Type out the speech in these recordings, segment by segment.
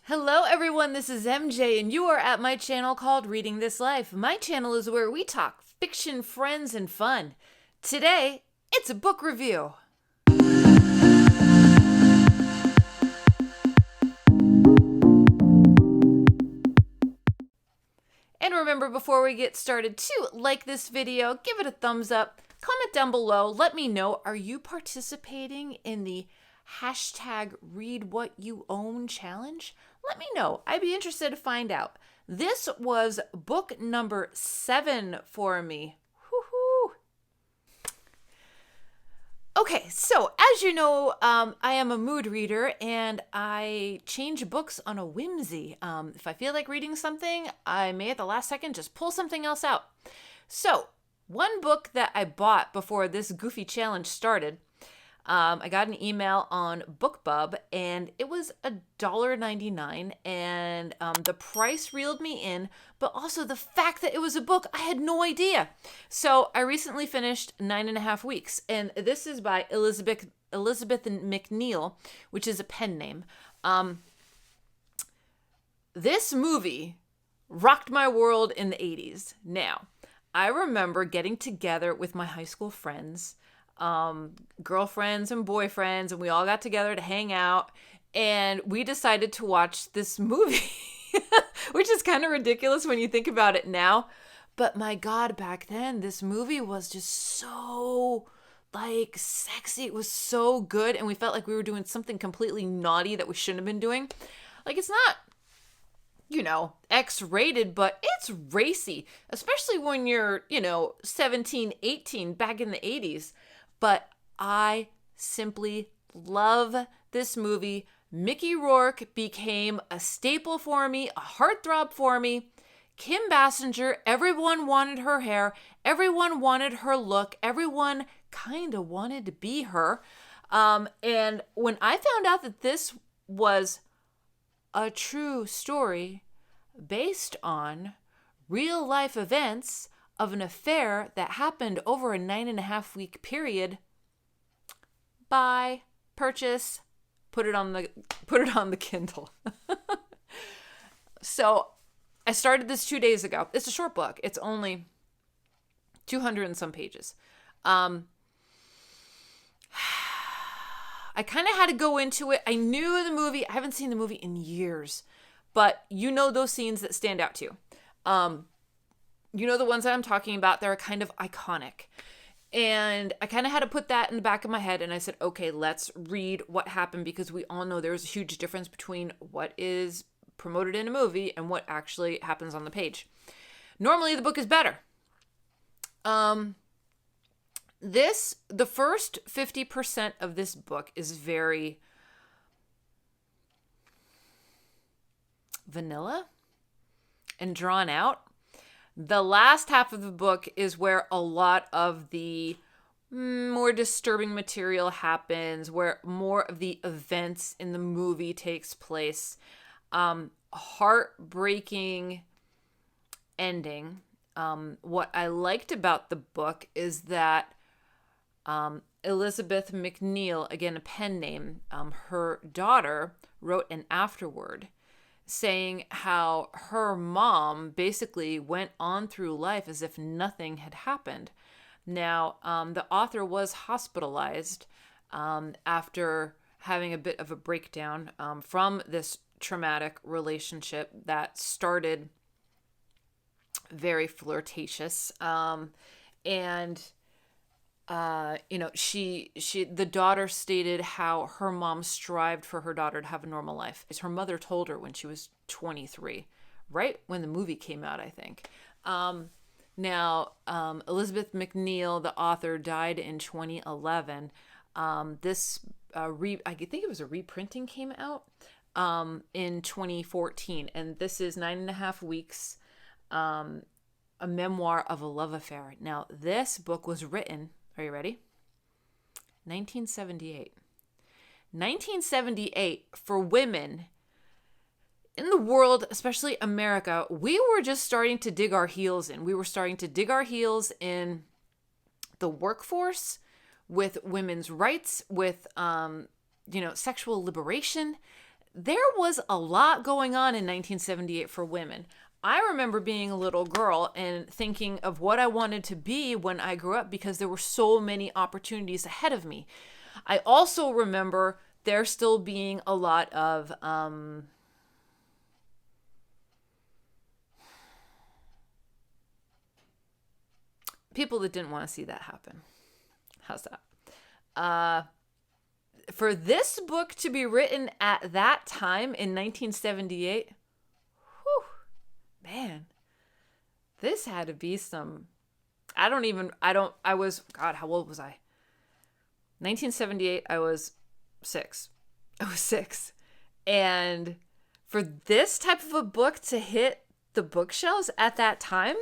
Hello everyone, this is MJ and you are at my channel called Reading This Life. My channel is where we talk fiction, friends, and fun. Today, it's a book review. And remember, before we get started, to like this video, give it a thumbs up, comment down below, let me know, are you participating in the hashtag Read What You Own challenge? Let me know. I'd be interested to find out. This was book number 7 for me. Woohoo! Okay, so as you know, I am a mood reader and I change books on a whimsy. If I feel like reading something, I may at the last second just pull something else out. So, one book that I bought before this goofy challenge started, I got an email on BookBub and it was $1.99, and the price reeled me in, but also the fact that it was a book, I had no idea. So I recently finished 9.5 Weeks, and this is by Elizabeth McNeill, which is a pen name. This movie rocked my world in the 80s. Now, I remember getting together with my high school friends, girlfriends and boyfriends, and we all got together to hang out, and we decided to watch this movie, which is kind of ridiculous when you think about it now. But my God, back then, this movie was just so, like, sexy. It was so good, and we felt like we were doing something completely naughty that we shouldn't have been doing. Like, it's not, you know, X-rated, but it's racy, especially when you're, 17, 18 back in the 80s. But I simply love this movie. Mickey Rourke became a staple for me, a heartthrob for me. Kim Basinger, everyone wanted her hair. Everyone wanted her look. Everyone kind of wanted to be her. And when I found out that this was a true story based on real life events of an affair that happened over a 9.5 week period, buy, purchase, put it on the Kindle. So I started this 2 days ago. It's a short book. It's only 200 and some pages. I kind of had to go into it. I knew the movie. I haven't seen the movie in years, but you know those scenes that stand out to you. You know the ones that I'm talking about, they're kind of iconic. And I kind of had to put that in the back of my head, and I said, okay, let's read what happened, because we all know there's a huge difference between what is promoted in a movie and what actually happens on the page. Normally, the book is better. The first 50% of this book is very vanilla and drawn out. The last half of the book is where a lot of the more disturbing material happens, where more of the events in the movie takes place. Heartbreaking ending. What I liked about the book is that Elizabeth McNeill, again a pen name, her daughter wrote an afterword saying how her mom basically went on through life as if nothing had happened. Now, the author was hospitalized after having a bit of a breakdown from this traumatic relationship that started very flirtatious. The daughter stated how her mom strived for her daughter to have a normal life. Her mother told her when she was 23, right when the movie came out, I think. Elizabeth McNeill, the author, died in 2011. I think it was a reprinting came out in 2014, and this is 9.5 Weeks, a memoir of a love affair. Now, this book was written, are you ready? 1978. 1978, for women in the world, especially America, we were just starting to dig our heels in. We were starting to dig our heels in the workforce, with women's rights, with, sexual liberation. there was a lot going on in 1978 for women. I remember being a little girl and thinking of what I wanted to be when I grew up because there were so many opportunities ahead of me. I also remember there still being a lot of people that didn't want to see that happen. How's that? For this book to be written at that time in 1978, whew, man, this had to be some, God, how old was I? 1978, I was 6. I was 6. And for this type of a book to hit the bookshelves at that time,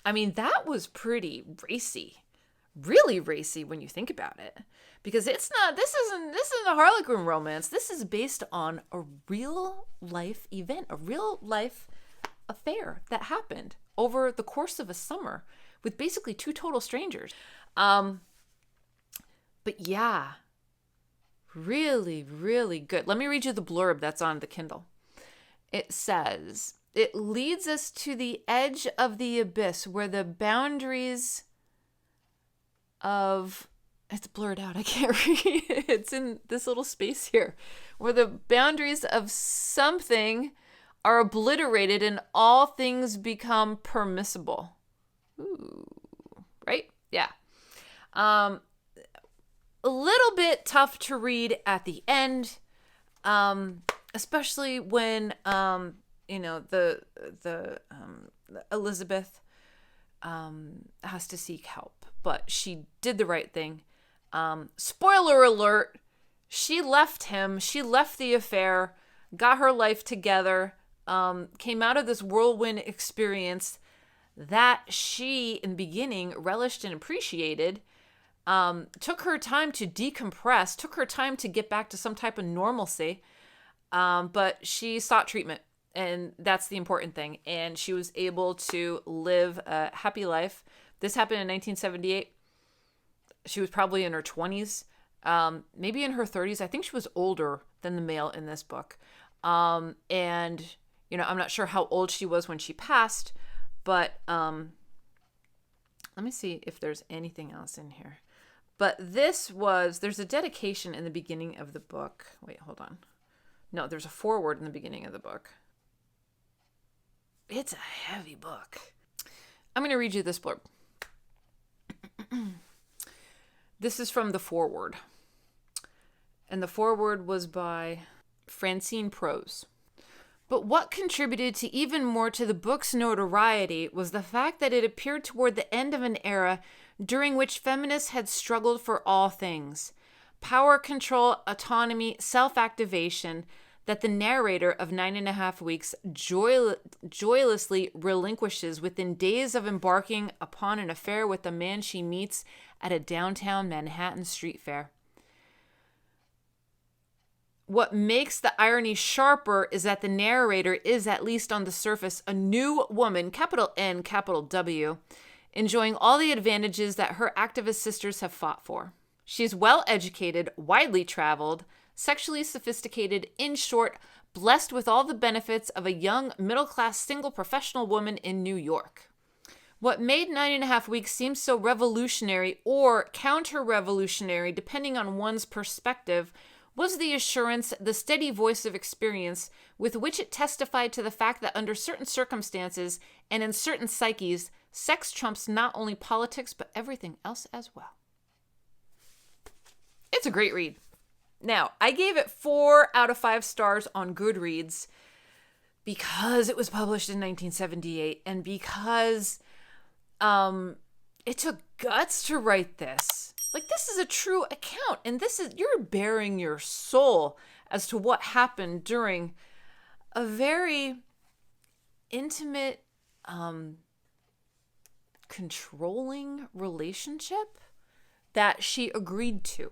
I mean, that was pretty racy. Really racy when you think about it. Because this isn't a Harlequin romance. This is based on a real life event, a real life affair that happened over the course of a summer with basically 2 total strangers. But yeah, really, really good. Let me read you the blurb that's on the Kindle. It says, it leads us to the edge of the abyss where the boundaries of... It's blurred out. I can't read it. It's in this little space here. Where the boundaries of something are obliterated and all things become permissible. Ooh, right? Yeah. A little bit tough to read at the end, especially when the Elizabeth has to seek help, but she did the right thing. Spoiler alert, she left him, she left the affair, got her life together, came out of this whirlwind experience that she, in the beginning, relished and appreciated, took her time to decompress, took her time to get back to some type of normalcy, but she sought treatment, and that's the important thing, and she was able to live a happy life. This happened in 1978. She was probably in her 20s, maybe in her 30s. I think she was older than the male in this book. And, I'm not sure how old she was when she passed, but let me see if there's anything else in here. But there's a dedication in the beginning of the book. Wait, hold on. No, there's a foreword in the beginning of the book. It's a heavy book. I'm going to read you this blurb. This is from the foreword. And the foreword was by Francine Prose. But what contributed to even more to the book's notoriety was the fact that it appeared toward the end of an era during which feminists had struggled for all things: power, control, autonomy, self-activation, that the narrator of 9.5 Weeks joylessly relinquishes within days of embarking upon an affair with a man she meets at a downtown Manhattan street fair. What makes the irony sharper is that the narrator is, at least on the surface, a new woman, capital N, capital W, enjoying all the advantages that her activist sisters have fought for. She's well-educated, widely traveled, sexually sophisticated, in short, blessed with all the benefits of a young, middle-class, single professional woman in New York. What made 9.5 Weeks seem so revolutionary or counter-revolutionary, depending on one's perspective, was the assurance, the steady voice of experience with which it testified to the fact that under certain circumstances and in certain psyches, sex trumps not only politics but everything else as well. It's a great read. Now, I gave it 4 out of 5 stars on Goodreads because it was published in 1978 and because it took guts to write this. Like, this is a true account, and you're bearing your soul as to what happened during a very intimate, controlling relationship that she agreed to.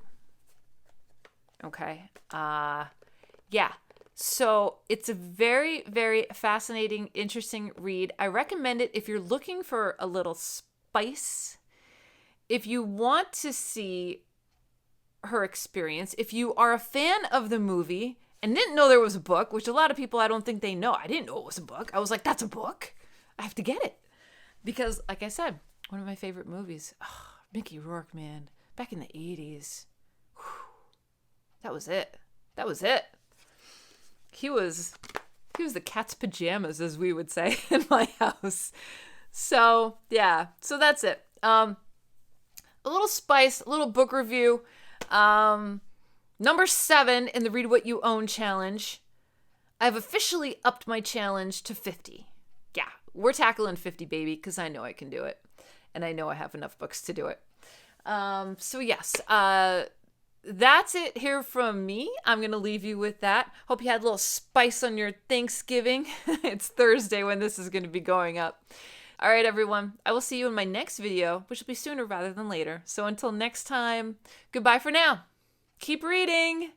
Okay. Yeah. So it's a very, very fascinating, interesting read. I recommend it if you're looking for a little spice. If you want to see her experience, if you are a fan of the movie, and didn't know there was a book, which a lot of people, I don't think they know. I didn't know it was a book. I was like, that's a book? I have to get it. Because, like I said, one of my favorite movies, Mickey Rourke, man, back in the 80s. That was it. That was it. He was the cat's pajamas, as we would say in my house. So, yeah. So that's it. A little spice, a little book review. Number 7 in the Read What You Own challenge. I've officially upped my challenge to 50. Yeah, we're tackling 50, baby, because I know I can do it. And I know I have enough books to do it. So yes, that's it here from me. I'm going to leave you with that. Hope you had a little spice on your Thanksgiving. It's Thursday when this is going to be going up. All right, everyone. I will see you in my next video, which will be sooner rather than later. So until next time, goodbye for now. Keep reading.